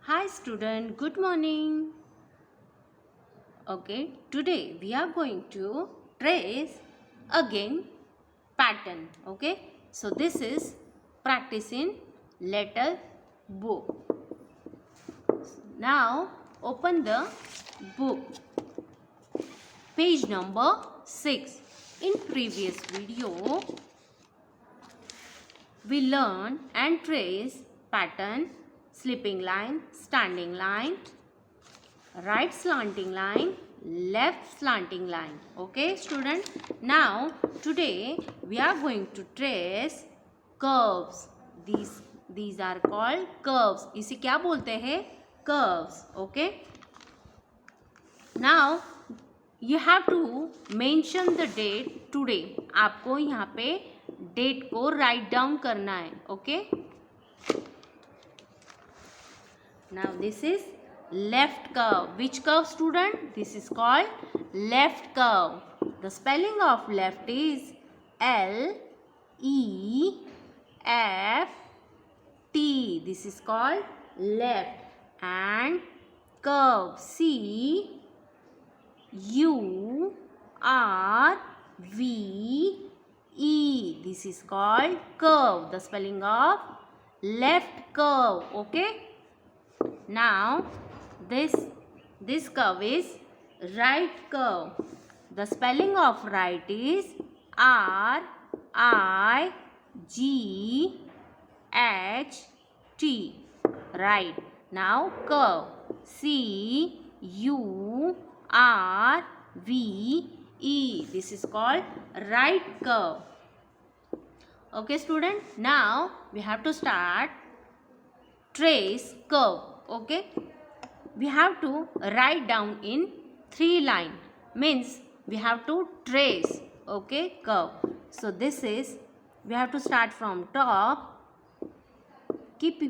Hi student, good morning. Okay, today we are going to trace again pattern. Okay, so this is practice in letter book. Now open the book, page number 6. In previous video, we learn and trace pattern, slipping line, standing line, right slanting line, left slanting line. Okay student, now today we are going to trace curves. These are called curves. इसे क्या बोलते हैं? Curves. Okay, now you have to mention the date today. आपको यहाँ पे date को write down करना है. Okay, now this is left curve. Which curve student? This is called left curve. The spelling of left is L E F T. This is called left. And curve C U R V E. This is called curve. The spelling of left curve. Okay, now this curve is right curve. The spelling of right is R I G H T. Right. Now curve C U R V E. This is called right curve. Okay student, now we have to start trace curve. Okay, we have to write down in 3 line, means we have to trace. Okay, curve. So this is, we have to start from top. Keep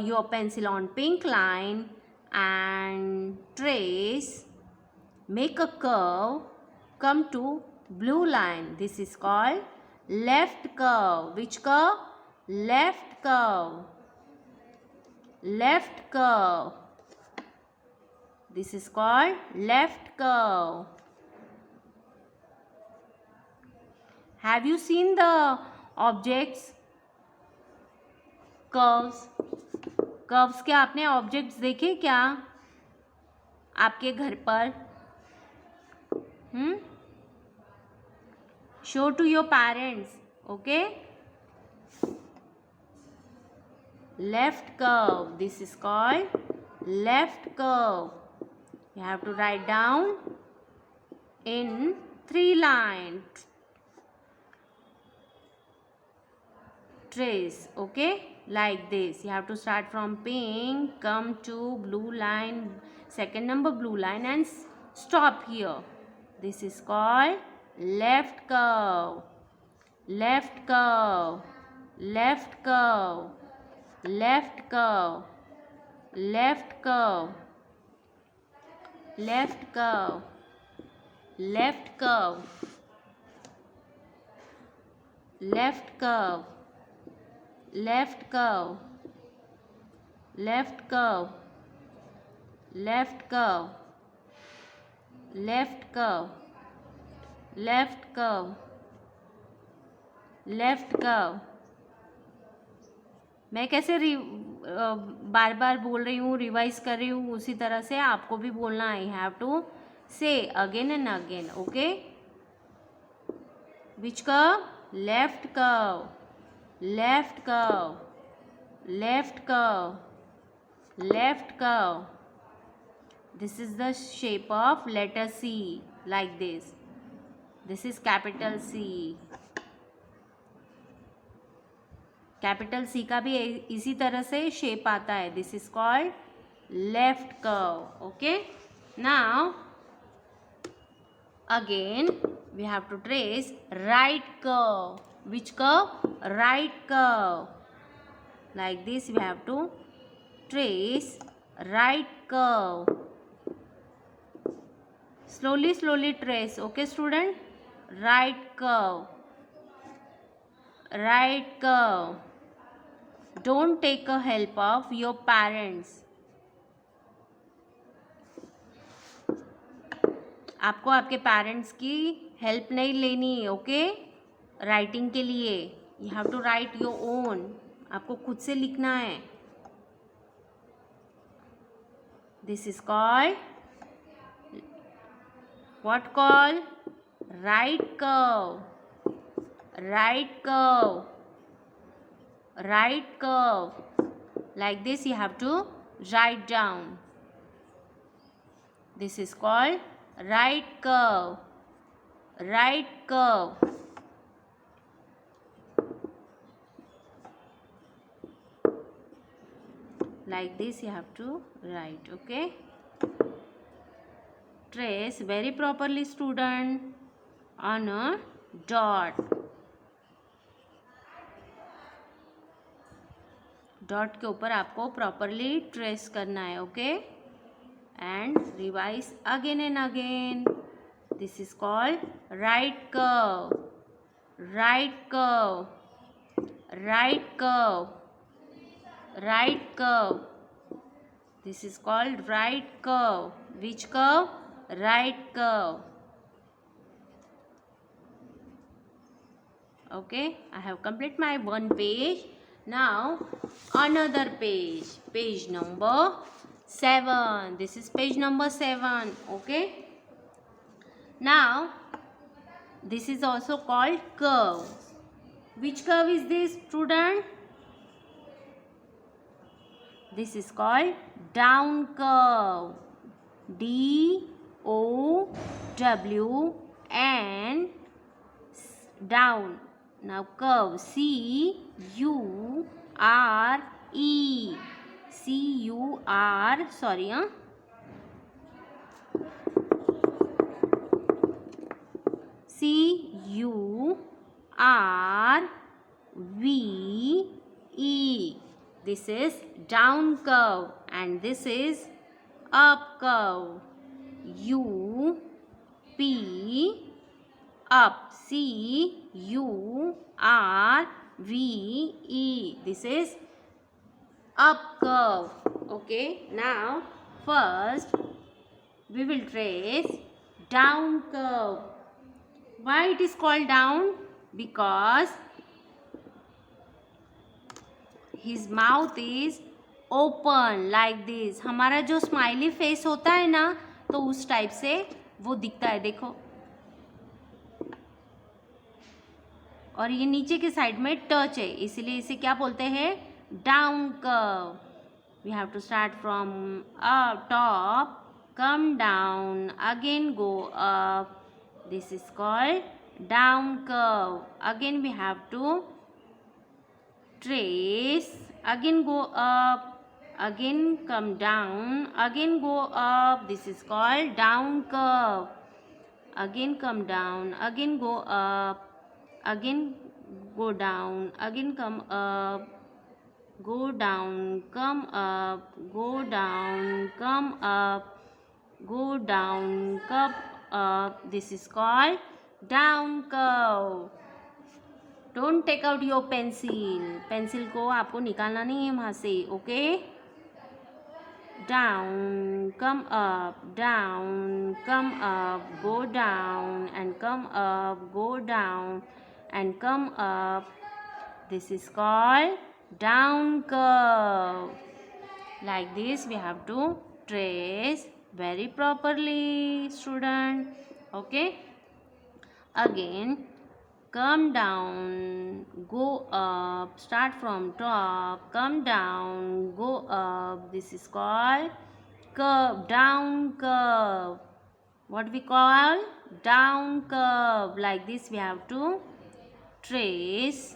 your pencil on pink line and trace, make a curve, come to blue line. This is called left curve. Which curve? Left curve. Left curve. This is called left curve. Have you seen the objects? Curves. Curves के आपने objects देखे क्या आपके घर पर? Show to your parents. Okay. Left curve. This is called left curve. You have to write down in 3 lines. Trace. Okay, like this. You have to start from pink, come to blue line, second number blue line, and stop here. This is called left curve. Left curve. Left curve. Left curve. Left curve. Left curve. Left curve. Left curve. Left curve. Left curve. Left curve. Left curve. Left curve. Left curve. मैं कैसे बार बार बोल रही हूँ, revise कर रही हूँ, उसी तरह से आपको भी बोलना है. हैव टू से again and again. Okay, which curve? Left curve. Left curve. Left curve. Left curve. This is the shape of letter C, like this. This is capital C. Capital C का भी इसी तरह से shape आता है. This is called left curve. Okay. Now again we have to trace right curve. Which curve? Right curve. Like this we have to trace right curve. Slowly trace. Okay student, right curve. Right curve. Don't take a help of your parents. आपको आपके parents की help नहीं लेनी, okay, writing के लिए. You have to write your own. आपको खुद से लिखना है. This is called what call right curve. Right curve. Right curve. Like this you have to write down. This is called right curve. Right curve. Like this you have to write, okay? Trace very properly, student, on a dot. Dot के ऊपर आपको properly trace करना है, okay, and revise again and again. This is called right curve. Right curve. Right curve. Right curve. This is called right curve. Which curve? Right curve. Okay, I have complete my one page. Now another page, page number 7. This is page number 7. Okay, now this is also called curve. Which curve is this, student? This is called down curve. D O W N, down. Now curve, C U R E. C U R, sorry, C U R V E. This is down curve and this is up curve. U P, up. C U R V E. This is up curve. Okay, now first we will trace down curve. Why it is called down? Because his mouth is open like this. हमारा जो smiley face होता है ना, तो उस type से वो दिखता है, देखो. और ये नीचे के साइड में टच है, इसलिए इसे क्या बोलते हैं? Down curve. We have to start from top, come down, again go up. This is called down curve. Again we have to trace, again go up, again come down, again go up. This is called down curve. Again come down, again go up, again go down, again come up, go down, come up, go down, come up, go down, come up. This is called down curve. Don't take out your pencil. Pencil को आपको निकालना नहीं है वहाँ से, okay? Down, come up, down, come up, go down and come up, go down and come up. This is called down curve. Like this we have to trace very properly, student. Okay, again come down, go up, start from top, come down, go up. This is called curve. Down curve. What we call down curve. Like this we have to trace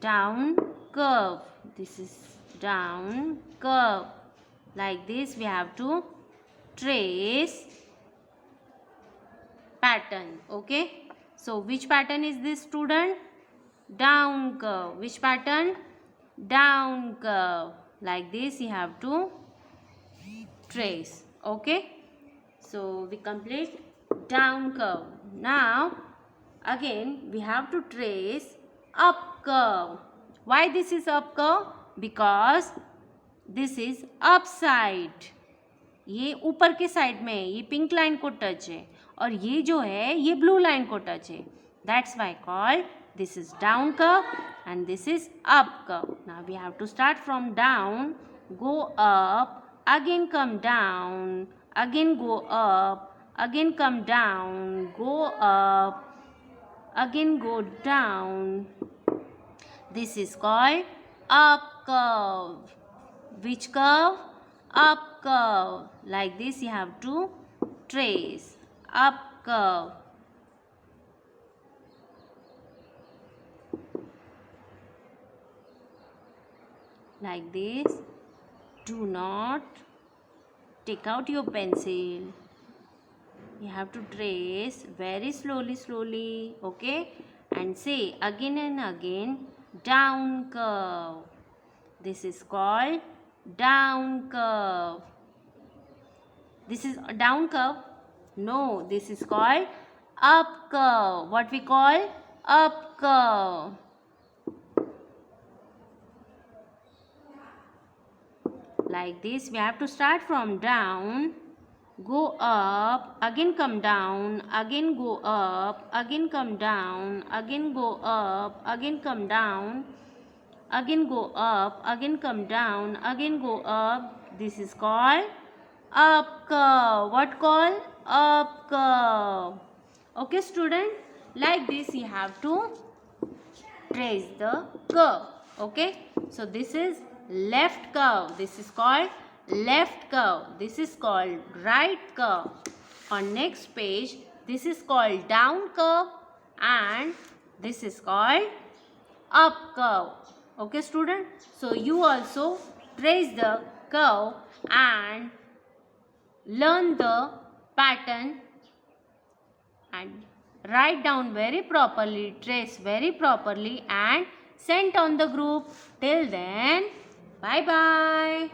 down curve. This is down curve. Like this we have to trace pattern. Okay, so which pattern is this, student? Down curve. Which pattern? Down curve. Like this you have to trace. Okay, so we complete down curve. Now again we have to trace up curve. Why this is up curve? Because this is upside. ये ऊपर के side में है, ये pink line को touch है, और ये जो है ये ब्लू लाइन को टच है. That's why called this is down curve and this is up curve. Now we have to start from down, go up, again come down, again go up, again come down, go up, again go down. This is called up curve. Which curve? Up curve. Like this you have to trace. Up curve. Like this. Do not take out your pencil. You have to trace very slowly, okay? And say again and again, down curve. This is called down curve. This is a down curve? No, this is called up curve. What we call? Up curve. Like this, we have to start from down, go up, again come down, again go up, again come down, again go up, again come down, again go up, again come down, again go up. This is called up curve. What called? Up curve. Okay, student, like this you have to trace the curve. Okay, so this is left curve. This is called left curve. This is called right curve. On next page, this is called down curve and this is called up curve. Okay, student, so you also trace the curve and learn the pattern and write down very properly, trace very properly and send on the group. Till then, bye bye.